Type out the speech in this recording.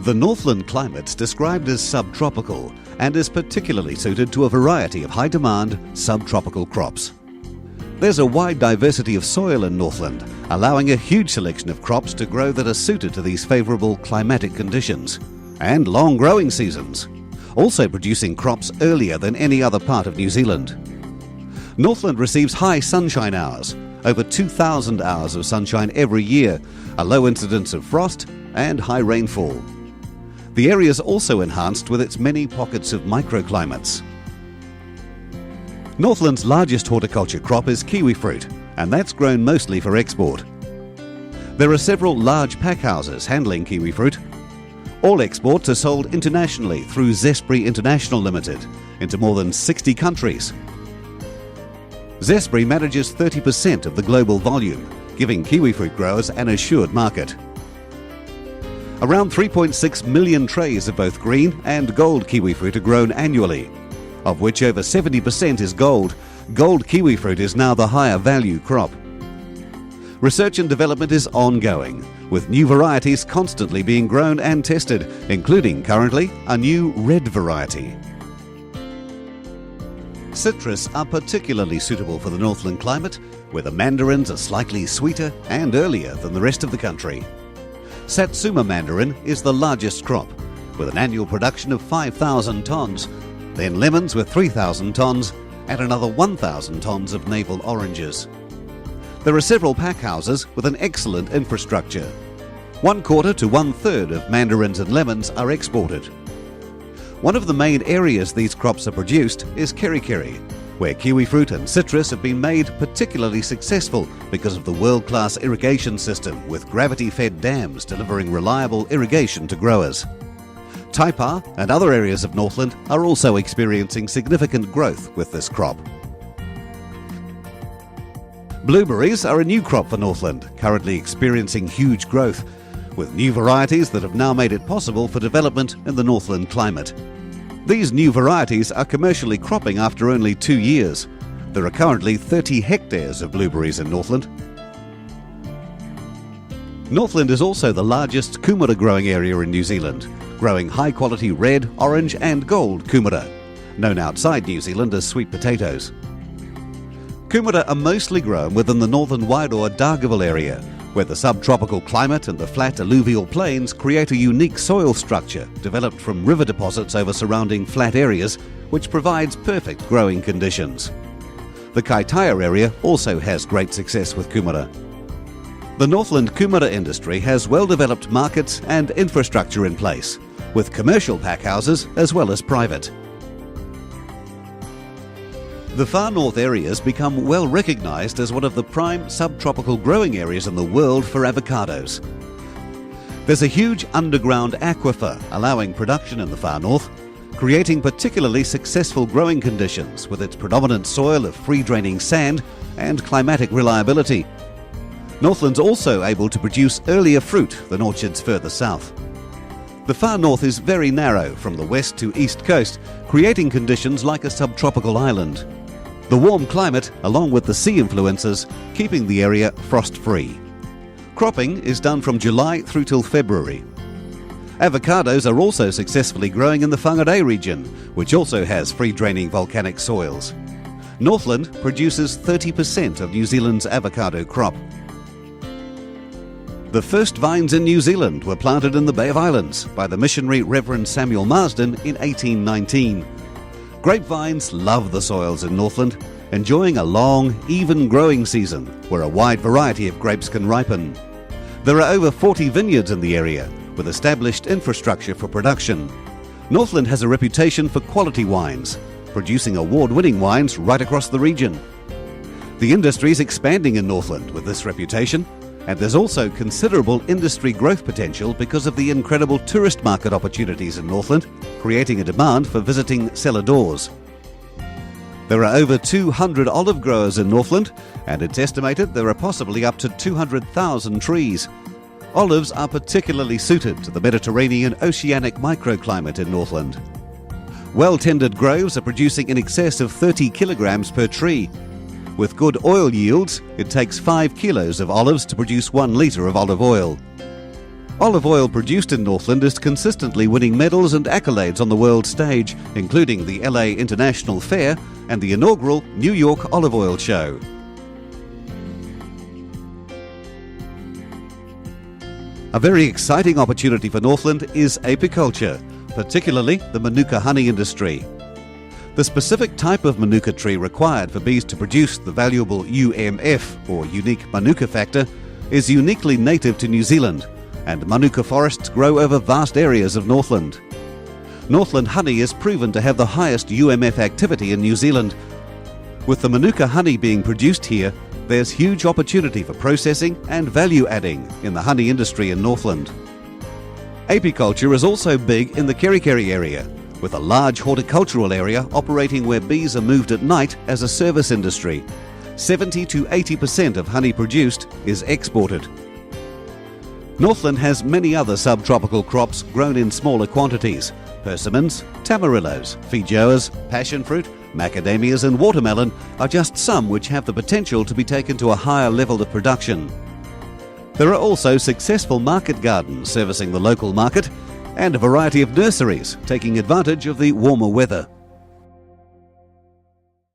The Northland climate's described as subtropical and is particularly suited to a variety of high-demand subtropical crops. There's a wide diversity of soil in Northland, allowing a huge selection of crops to grow that are suited to these favourable climatic conditions, and long growing seasons, also producing crops earlier than any other part of New Zealand. Northland receives high sunshine hours, over 2,000 hours of sunshine every year, a low incidence of frost and high rainfall. The area is also enhanced with its many pockets of microclimates. Northland's largest horticulture crop is kiwi fruit, and that's grown mostly for export. There are several large packhouses handling kiwi fruit. All exports are sold internationally through Zespri International Limited into more than 60 countries. Zespri manages 30% of the global volume, giving kiwi fruit growers an assured market. Around 3.6 million trays of both green and gold kiwi fruit are grown annually, of which over 70% is gold. Gold kiwi fruit is now the higher value crop. Research and development is ongoing, with new varieties constantly being grown and tested, including currently a new red variety. Citrus are particularly suitable for the Northland climate, where the mandarins are slightly sweeter and earlier than the rest of the country. Satsuma mandarin is the largest crop, with an annual production of 5,000 tonnes, then lemons with 3,000 tonnes, and another 1,000 tonnes of navel oranges. There are several packhouses with an excellent infrastructure. 1/4 to 1/3 of mandarins and lemons are exported. One of the main areas these crops are produced is Kirikiri, where kiwi fruit and citrus have been made particularly successful because of the world-class irrigation system with gravity-fed dams delivering reliable irrigation to growers. Taipa and other areas of Northland are also experiencing significant growth with this crop. Blueberries are a new crop for Northland, currently experiencing huge growth, with new varieties that have now made it possible for development in the Northland climate. These new varieties are commercially cropping after only 2 years. There are currently 30 hectares of blueberries in Northland. Northland is also the largest kumara growing area in New Zealand, growing high-quality red, orange and gold kumara, known outside New Zealand as sweet potatoes. Kumara are mostly grown within the northern Wairoa Dargaville area, where the subtropical climate and the flat alluvial plains create a unique soil structure developed from river deposits over surrounding flat areas, which provides perfect growing conditions. The Kaitaia area also has great success with kumara. The Northland kumara industry has well-developed markets and infrastructure in place, with commercial packhouses as well as private. The far north area has become well recognised as one of the prime subtropical growing areas in the world for avocados. There's a huge underground aquifer allowing production in the far north, creating particularly successful growing conditions with its predominant soil of free-draining sand and climatic reliability. Northland's also able to produce earlier fruit than orchards further south. The far north is very narrow from the west to east coast, creating conditions like a subtropical island. The warm climate, along with the sea influences, keeping the area frost-free. Cropping is done from July through till February. Avocados are also successfully growing in the Whangarei region, which also has free-draining volcanic soils. Northland produces 30% of New Zealand's avocado crop. The first vines in New Zealand were planted in the Bay of Islands by the missionary Reverend Samuel Marsden in 1819. Grapevines love the soils in Northland, enjoying a long, even growing season where a wide variety of grapes can ripen. There are over 40 vineyards in the area, with established infrastructure for production. Northland has a reputation for quality wines, producing award-winning wines right across the region. The industry is expanding in Northland with this reputation, and there's also considerable industry growth potential because of the incredible tourist market opportunities in Northland, creating a demand for visiting cellar doors. There are over 200 olive growers in Northland, and it's estimated there are possibly up to 200,000 trees. Olives are particularly suited to the Mediterranean oceanic microclimate in Northland. Well-tended groves are producing in excess of 30 kilograms per tree. With good oil yields, it takes 5 kilos of olives to produce 1 litre of olive oil. Olive oil produced in Northland is consistently winning medals and accolades on the world stage, including the LA International Fair and the inaugural New York Olive Oil Show. A very exciting opportunity for Northland is apiculture, particularly the Manuka honey industry. The specific type of Manuka tree required for bees to produce the valuable UMF, or unique Manuka factor, is uniquely native to New Zealand, and Manuka forests grow over vast areas of Northland. Northland honey is proven to have the highest UMF activity in New Zealand. With the Manuka honey being produced here, there's huge opportunity for processing and value adding in the honey industry in Northland. Apiculture is also big in the Kirikiri area, with a large horticultural area operating where bees are moved at night as a service industry. 70 to 80% of honey produced is exported. Northland has many other subtropical crops grown in smaller quantities. Persimmons, tamarillos, feijoas, passion fruit, macadamias and watermelon are just some which have the potential to be taken to a higher level of production. There are also successful market gardens servicing the local market and a variety of nurseries taking advantage of the warmer weather.